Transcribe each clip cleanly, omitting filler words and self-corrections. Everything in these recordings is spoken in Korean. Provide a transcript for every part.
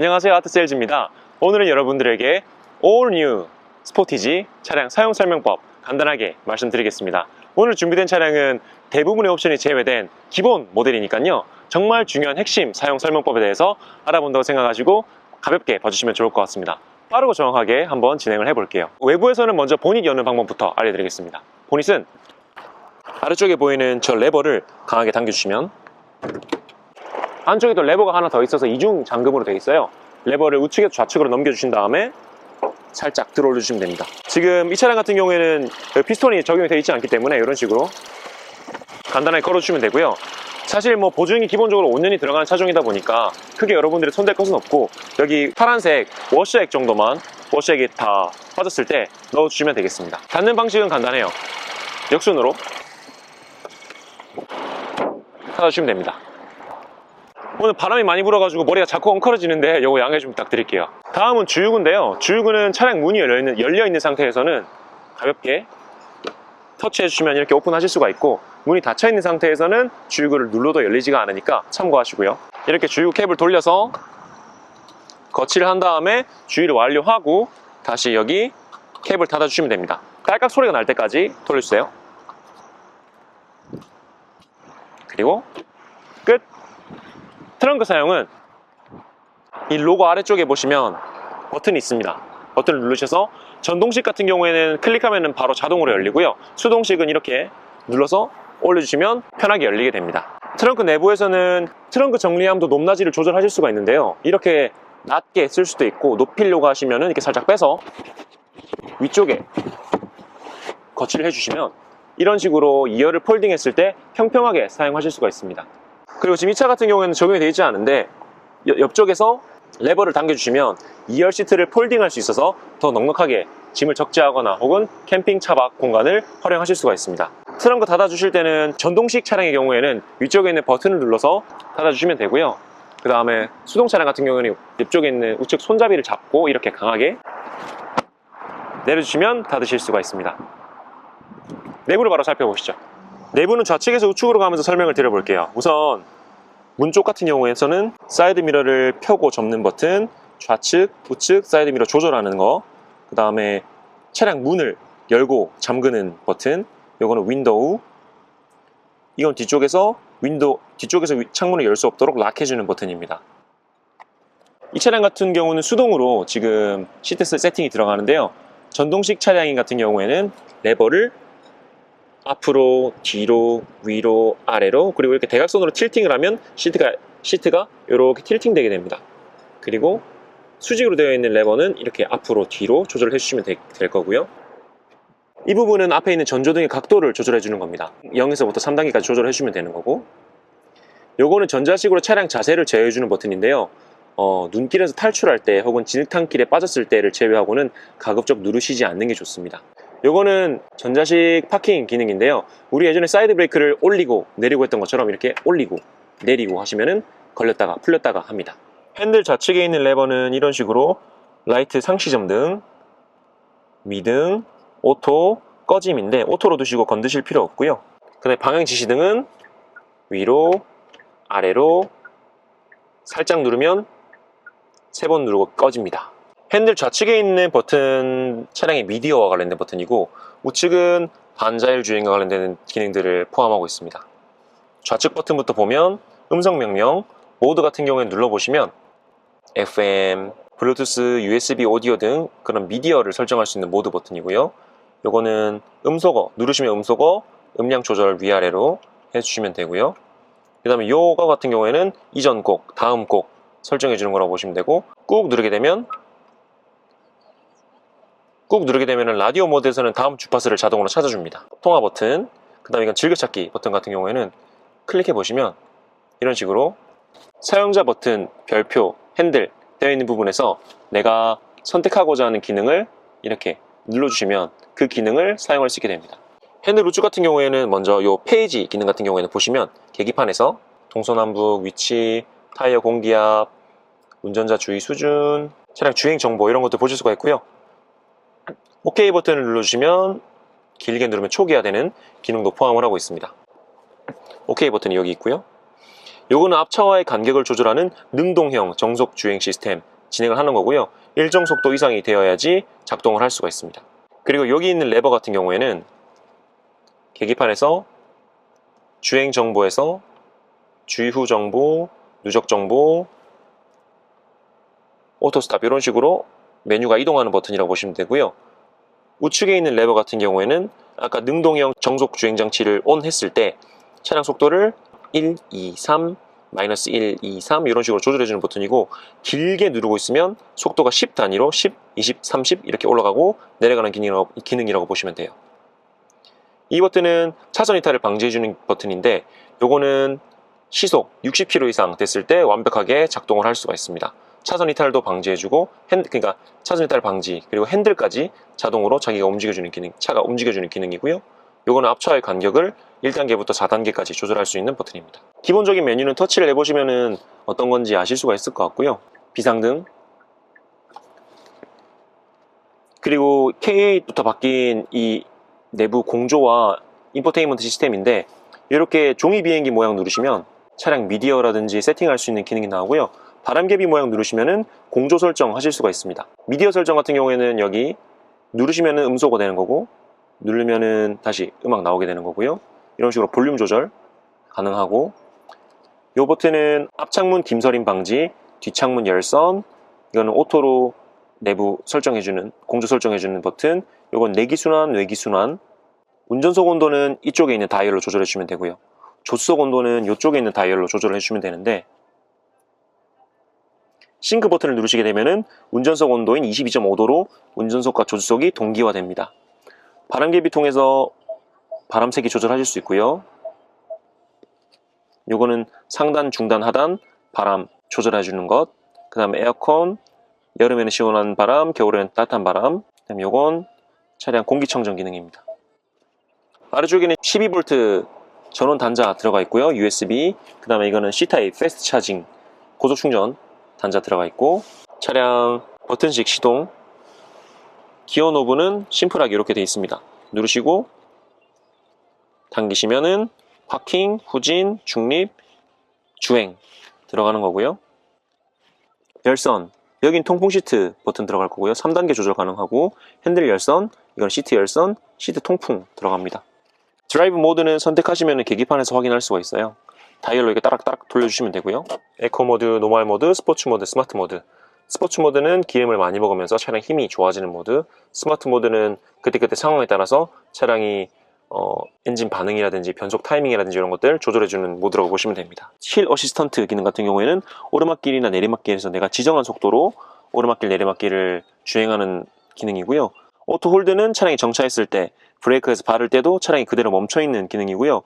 안녕하세요, 아트세일즈입니다. 오늘은 여러분들에게 All New 스포티지 차량 사용 설명법 간단하게 말씀드리겠습니다. 오늘 준비된 차량은 대부분의 옵션이 제외된 기본 모델이니까요, 정말 중요한 핵심 사용 설명법에 대해서 알아본다고 생각하시고 가볍게 봐주시면 좋을 것 같습니다. 빠르고 정확하게 한번 진행을 해볼게요. 외부에서는 먼저 보닛 여는 방법부터 알려드리겠습니다. 보닛은 아래쪽에 보이는 저 레버를 강하게 당겨주시면, 안쪽에도 레버가 하나 더 있어서 이중 잠금으로 되어 있어요. 레버를 우측에서 좌측으로 넘겨주신 다음에 살짝 들어 올려주시면 됩니다. 지금 이 차량 같은 경우에는 피스톤이 적용이 되어 있지 않기 때문에 이런 식으로 간단하게 걸어주시면 되고요. 사실 뭐 보증이 기본적으로 5년이 들어가는 차종이다 보니까 크게 여러분들이 손댈 것은 없고, 여기 파란색 워셔액 정도만, 워셔액이 다 빠졌을 때 넣어주시면 되겠습니다. 닫는 방식은 간단해요. 역순으로 닫아주시면 됩니다. 오늘 바람이 많이 불어가지고 머리가 자꾸 엉클어지는데 이거 양해 좀 부탁드릴게요. 다음은 주유구인데요, 주유구는 차량 문이 열려있는 상태에서는 가볍게 터치해주시면 이렇게 오픈하실 수가 있고, 문이 닫혀있는 상태에서는 주유구를 눌러도 열리지가 않으니까 참고하시고요. 이렇게 주유구 캡을 돌려서 거치를 한 다음에 주유를 완료하고 다시 여기 캡을 닫아주시면 됩니다. 깔깍 소리가 날 때까지 돌려주세요. 그리고 끝! 트렁크 사용은 이 로고 아래쪽에 보시면 버튼이 있습니다. 버튼을 누르셔서 전동식 같은 경우에는 클릭하면 바로 자동으로 열리고요, 수동식은 이렇게 눌러서 올려주시면 편하게 열리게 됩니다. 트렁크 내부에서는 트렁크 정리함도 높낮이를 조절하실 수가 있는데요, 이렇게 낮게 쓸 수도 있고, 높이려고 하시면 이렇게 살짝 빼서 위쪽에 거치를 해주시면 이런 식으로 2열을 폴딩했을 때 평평하게 사용하실 수가 있습니다. 그리고 지금 이 차 같은 경우에는 적용이 되어 있지 않은데 옆쪽에서 레버를 당겨주시면 2열 시트를 폴딩할 수 있어서 더 넉넉하게 짐을 적재하거나 혹은 캠핑 차박 공간을 활용하실 수가 있습니다. 트렁크 닫아주실 때는 전동식 차량의 경우에는 위쪽에 있는 버튼을 눌러서 닫아주시면 되고요, 그 다음에 수동 차량 같은 경우에는 옆쪽에 있는 우측 손잡이를 잡고 이렇게 강하게 내려주시면 닫으실 수가 있습니다. 내부를 바로 살펴보시죠. 내부는 좌측에서 우측으로 가면서 설명을 드려볼게요. 우선 문 쪽 같은 경우에서는 사이드 미러를 펴고 접는 버튼, 좌측, 우측 사이드 미러 조절하는 거, 그 다음에 차량 문을 열고 잠그는 버튼, 요거는 윈도우, 이건 뒤쪽에서 창문을 열 수 없도록 락해주는 버튼입니다. 이 차량 같은 경우는 수동으로 지금 시트 세팅이 들어가는데요, 전동식 차량 같은 경우에는 레버를 앞으로, 뒤로, 위로, 아래로, 그리고 이렇게 대각선으로 틸팅을 하면 시트가 이렇게 틸팅 되게 됩니다. 그리고 수직으로 되어 있는 레버는 이렇게 앞으로, 뒤로 조절을 해주시면 될 거고요. 이 부분은 앞에 있는 전조등의 각도를 조절해 주는 겁니다. 0에서부터 3단계까지 조절해 주면 되는 거고, 요거는 전자식으로 차량 자세를 제어해 주는 버튼인데요, 눈길에서 탈출할 때 혹은 진흙탕길에 빠졌을 때를 제외하고는 가급적 누르시지 않는 게 좋습니다. 요거는 전자식 파킹 기능인데요, 우리 예전에 사이드 브레이크를 올리고 내리고 했던 것처럼 이렇게 올리고 내리고 하시면은 걸렸다가 풀렸다가 합니다. 핸들 좌측에 있는 레버는 이런 식으로 라이트 상시점등, 미등, 오토, 꺼짐인데 오토로 두시고 건드실 필요 없고요. 그 다음에 방향 지시등은 위로, 아래로 살짝 누르면 3번 누르고 꺼집니다. 핸들 좌측에 있는 버튼 차량의 미디어와 관련된 버튼이고, 우측은 반자율 주행과 관련된 기능들을 포함하고 있습니다. 좌측 버튼부터 보면 음성 명령, 모드 같은 경우에 눌러보시면 FM, 블루투스, USB 오디오 등 그런 미디어를 설정할 수 있는 모드 버튼이고요, 요거는 음소거, 누르시면 음소거, 음량 조절 위아래로 해주시면 되고요. 그 다음에 요거 같은 경우에는 이전 곡, 다음 곡 설정해 주는 거라고 보시면 되고, 꾹 누르게 되면 라디오 모드에서는 다음 주파수를 자동으로 찾아줍니다. 통화 버튼, 그 다음에 이건 즐겨찾기 버튼 같은 경우에는 클릭해 보시면 이런 식으로 사용자 버튼, 별표, 핸들 되어 있는 부분에서 내가 선택하고자 하는 기능을 이렇게 눌러주시면 그 기능을 사용할 수 있게 됩니다. 핸들 우측 같은 경우에는 먼저 요 페이지 기능 같은 경우에는 보시면 계기판에서 동서남북, 위치, 타이어 공기압, 운전자 주의 수준, 차량 주행 정보 이런 것들 보실 수가 있고요. OK 버튼을 눌러주시면 길게 누르면 초기화되는 기능도 포함을 하고 있습니다. OK 버튼이 여기 있고요. 요거는 앞차와의 간격을 조절하는 능동형 정속 주행 시스템 진행을 하는 거고요. 일정 속도 이상이 되어야지 작동을 할 수가 있습니다. 그리고 여기 있는 레버 같은 경우에는 계기판에서 주행 정보에서 주유 정보, 누적 정보, 오토스탑 이런 식으로 메뉴가 이동하는 버튼이라고 보시면 되고요. 우측에 있는 레버 같은 경우에는 아까 능동형 정속 주행 장치를 ON 했을 때 차량 속도를 1, 2, 3, 마이너스 1, 2, 3 이런 식으로 조절해주는 버튼이고, 길게 누르고 있으면 속도가 10 단위로 10, 20, 30 이렇게 올라가고 내려가는 기능이라고 보시면 돼요. 이 버튼은 차선 이탈을 방지해주는 버튼인데, 요거는 시속 60km 이상 됐을 때 완벽하게 작동을 할 수가 있습니다. 차선 이탈도 방지해주고, 그러니까 차선 이탈 방지, 그리고 핸들까지 자동으로 자기가 움직여주는 기능, 차가 움직여주는 기능이고요. 요거는 앞차의 간격을 1단계부터 4단계까지 조절할 수 있는 버튼입니다. 기본적인 메뉴는 터치를 해보시면은 어떤 건지 아실 수가 있을 것 같고요. 비상등, 그리고 K8부터 바뀐 이 내부 공조와 인포테인먼트 시스템인데, 이렇게 종이 비행기 모양 누르시면 차량 미디어라든지 세팅할 수 있는 기능이 나오고요. 바람개비 모양 누르시면은 공조 설정 하실 수가 있습니다. 미디어 설정 같은 경우에는 여기 누르시면은 음소거 되는 거고, 누르면은 다시 음악 나오게 되는 거고요. 이런 식으로 볼륨 조절 가능하고, 이 버튼은 앞창문 김서림 방지, 뒷창문 열선, 이거는 오토로 내부 설정해주는, 공조 설정해주는 버튼, 이건 내기순환, 외기순환, 운전석 온도는 이쪽에 있는 다이얼로 조절해주면 되고요. 조수석 온도는 이쪽에 있는 다이얼로 조절해주면 되는데, 싱크 버튼을 누르시게 되면은 운전석 온도인 22.5도로 운전석과 조수석이 동기화됩니다. 바람개비 통해서 바람세기 조절하실 수 있고요. 요거는 상단, 중단, 하단 바람 조절해주는 것, 그 다음에 에어컨, 여름에는 시원한 바람, 겨울에는 따뜻한 바람, 그 다음에 요건 차량 공기청정 기능입니다. 아래쪽에는 12V 전원 단자 들어가 있고요. USB, 그 다음에 이거는 C타입 패스트 차징 고속 충전 단자 들어가 있고, 차량 버튼식 시동, 기어 노브는 심플하게 이렇게 되어 있습니다. 누르시고 당기시면은 파킹, 후진, 중립, 주행 들어가는 거고요. 열선, 여긴 통풍 시트 버튼 들어갈 거고요. 3단계 조절 가능하고, 핸들 열선, 이건 시트 열선, 시트 통풍 들어갑니다. 드라이브 모드는 선택하시면 계기판에서 확인할 수가 있어요. 다이얼로 이렇게 따락따락 돌려주시면 되고요. 에코 모드, 노멀 모드, 스포츠 모드, 스마트 모드. 스포츠 모드는 기름을 많이 먹으면서 차량 힘이 좋아지는 모드, 스마트 모드는 그때그때 상황에 따라서 차량이 엔진 반응이라든지 변속 타이밍이라든지 이런 것들 조절해주는 모드라고 보시면 됩니다. 힐 어시스턴트 기능 같은 경우에는 오르막길이나 내리막길에서 내가 지정한 속도로 오르막길, 내리막길을 주행하는 기능이고요. 오토 홀드는 차량이 정차했을 때 브레이크에서 바를 때도 차량이 그대로 멈춰있는 기능이고요.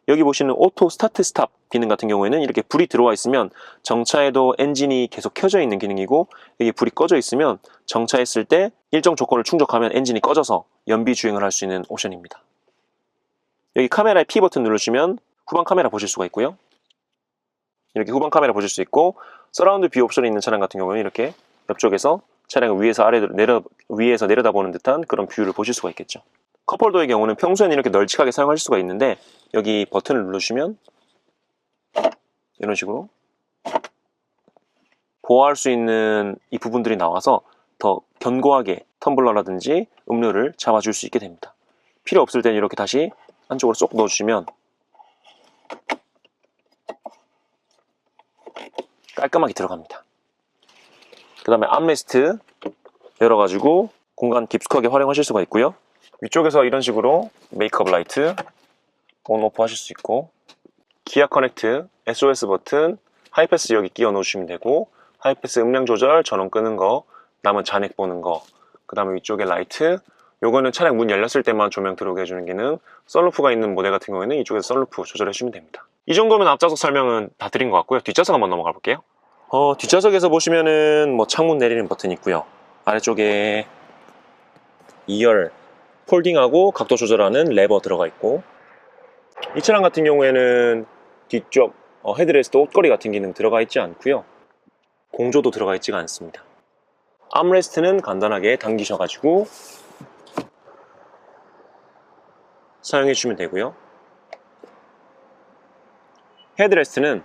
여기 보시는 오토 스타트 스탑 기능 같은 경우에는 이렇게 불이 들어와 있으면 정차에도 엔진이 계속 켜져 있는 기능이고, 여기 불이 꺼져 있으면 정차했을 때 일정 조건을 충족하면 엔진이 꺼져서 연비 주행을 할 수 있는 옵션입니다. 여기 카메라의 P 버튼 누르시면 후방 카메라 보실 수가 있고요. 이렇게 후방 카메라 보실 수 있고, 서라운드 뷰 옵션이 있는 차량 같은 경우는 이렇게 옆쪽에서 차량을 위에서 내려다보는 듯한 그런 뷰를 보실 수가 있겠죠. 컵홀더의 경우는 평소에는 이렇게 널찍하게 사용하실 수가 있는데, 여기 버튼을 누르시면 이런 식으로 보호할 수 있는 이 부분들이 나와서 더 견고하게 텀블러라든지 음료를 잡아줄 수 있게 됩니다. 필요 없을 때는 이렇게 다시 안쪽으로 쏙 넣어주시면 깔끔하게 들어갑니다. 그 다음에 암레스트 열어가지고 공간 깊숙하게 활용하실 수가 있고요. 위쪽에서 이런 식으로 메이크업 라이트 온 오프 하실 수 있고, 기아 커넥트, SOS 버튼, 하이패스 여기 끼워 넣으시면 되고, 하이패스 음량 조절, 전원 끄는 거, 남은 잔액 보는 거, 그 다음에 위쪽에 라이트, 요거는 차량 문 열렸을 때만 조명 들어오게 해주는 기능, 썬루프가 있는 모델 같은 경우에는 이쪽에서 썬루프 조절해 주시면 됩니다. 이 정도면 앞좌석 설명은 다 드린 것 같고요. 뒷좌석 한번 넘어가 볼게요. 뒷좌석에서 보시면은 뭐 창문 내리는 버튼이 있고요. 아래쪽에 2열 폴딩하고 각도 조절하는 레버 들어가 있고, 이 차량 같은 경우에는 뒤쪽 헤드레스트 옷걸이 같은 기능 들어가 있지 않고요. 공조도 들어가 있지가 않습니다. 암레스트는 간단하게 당기셔가지고 사용해 주시면 되고요. 헤드레스트는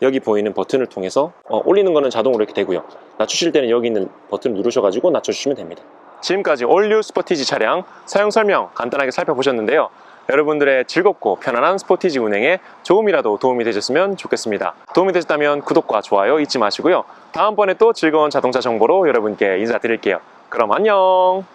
여기 보이는 버튼을 통해서 올리는 거는 자동으로 이렇게 되고요. 낮추실 때는 여기 있는 버튼을 누르셔가지고 낮춰주시면 됩니다. 지금까지 올뉴 스포티지 차량 사용 설명 간단하게 살펴보셨는데요. 여러분들의 즐겁고 편안한 스포티지 운행에 조금이라도 도움이 되셨으면 좋겠습니다. 도움이 되셨다면 구독과 좋아요 잊지 마시고요. 다음번에 또 즐거운 자동차 정보로 여러분께 인사드릴게요. 그럼 안녕!